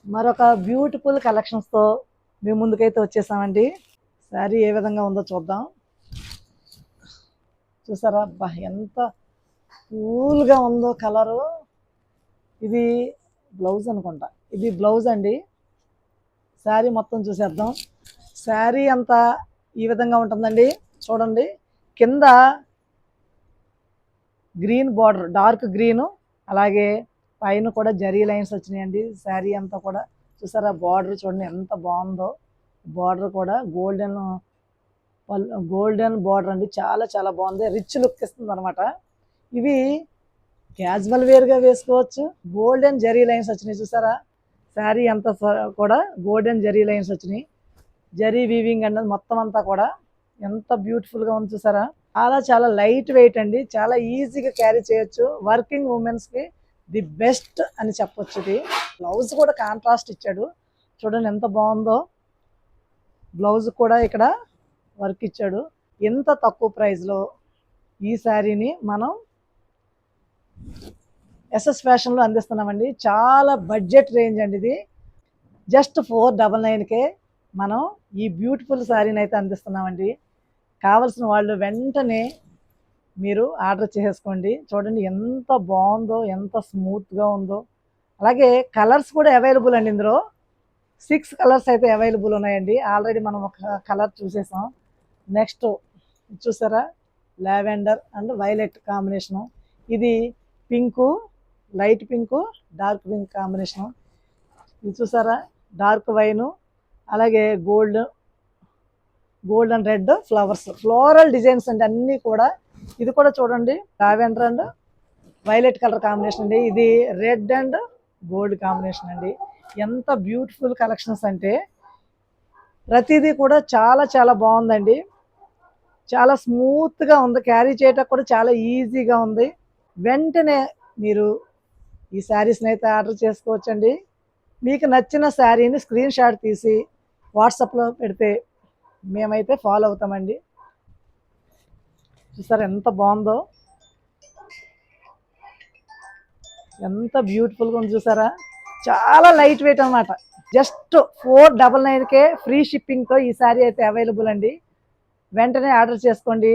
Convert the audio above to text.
మరొక బ్యూటిఫుల్ కలెక్షన్స్తో మీ ముందుకైతే వచ్చేసామండి. శారీ ఏ విధంగా ఉందో చూద్దాం. చూసారా అబ్బా ఎంత కూల్గా ఉందో కలరు. ఇది బ్లౌజ్ అనుకుంటా, ఇది బ్లౌజ్ అండి. శారీ మొత్తం చూసేద్దాం. శారీ అంతా ఈ విధంగా ఉంటుందండి. చూడండి, కింద గ్రీన్ బార్డర్, డార్క్ గ్రీను, అలాగే పైన కూడా జరీ లైన్స్ వచ్చినాయండి. శారీ అంతా కూడా చూసారా, బార్డర్ చూడండి ఎంత బాగుందో. బార్డర్ కూడా గోల్డెన్ బార్డర్ అండి, చాలా చాలా బాగుంది. రిచ్ లుక్ ఇస్తుంది అనమాట. ఇవి క్యాజువల్ వేర్గా వేసుకోవచ్చు. గోల్డెన్ జరీ లైన్స్ వచ్చినాయి చూసారా, శారీ అంతా కూడా గోల్డెన్ జరీ లైన్స్ వచ్చినాయి. జరీ వీవింగ్ అన్నది మొత్తం అంతా కూడా ఎంత బ్యూటిఫుల్గా ఉంది చూసారా. చాలా చాలా లైట్ వెయిట్ అండి, చాలా ఈజీగా క్యారీ చేయొచ్చు. వర్కింగ్ ఉమెన్స్కి ది బెస్ట్ అని చెప్పొచ్చు. ఇది బ్లౌజ్ కూడా కాంట్రాస్ట్ ఇచ్చాడు, చూడండి ఎంత బాగుందో. బ్లౌజ్ కూడా ఇక్కడ వర్క్ ఇచ్చాడు. ఎంత తక్కువ ప్రైస్లో ఈ శారీని మనం ఎస్ఎస్ ఫ్యాషన్లో అందిస్తున్నామండి. చాలా బడ్జెట్ రేంజ్ అండి ఇది. జస్ట్ 499కే మనం ఈ బ్యూటిఫుల్ శారీని అయితే అందిస్తున్నామండి. కావలసిన వాళ్ళు వెంటనే మీరు ఆర్డర్ చేసుకోండి. చూడండి ఎంత బాగుందో, ఎంత స్మూత్గా ఉందో. అలాగే కలర్స్ కూడా అవైలబుల్ అండి. ఇందులో 6 కలర్స్ అయితే అవైలబుల్ ఉన్నాయండి. ఆల్రెడీ మనం ఒక కలర్ చూసేసాం. నెక్స్ట్ చూసారా, లావెండర్ అండ్ వైలెట్ కాంబినేషను. ఇది pink, light pink, dark pink combination. ఇది చూసారా, డార్క్ వైను, అలాగే gold and red flowers, floral designs అండి అన్నీ కూడా. ఇది కూడా చూడండి, lavender and violet colour combination అండి. ఇది రెడ్ అండ్ గోల్డ్ కాంబినేషన్ అండి. ఎంత బ్యూటిఫుల్ కలెక్షన్స్ అంటే ప్రతిదీ కూడా చాలా చాలా బాగుందండి. చాలా స్మూత్గా ఉంది, క్యారీ చేయటం కూడా చాలా ఈజీగా ఉంది. వెంటనే మీరు ఈ శారీస్ని అయితే ఆర్డర్ చేసుకోవచ్చండి. మీకు నచ్చిన శారీని స్క్రీన్ షాట్ తీసి వాట్సాప్లో పెడితే మేమైతే ఫాలో అవుతామండి. చూసారా ఎంత బాగుందో, ఎంత బ్యూటిఫుల్గా ఉంది చూసారా. చాలా లైట్ వెయిట్ అనమాట. జస్ట్ 499కే ఫ్రీ షిప్పింగ్తో ఈ శారీ అయితే అవైలబుల్ అండి. వెంటనే ఆర్డర్ చేసుకోండి.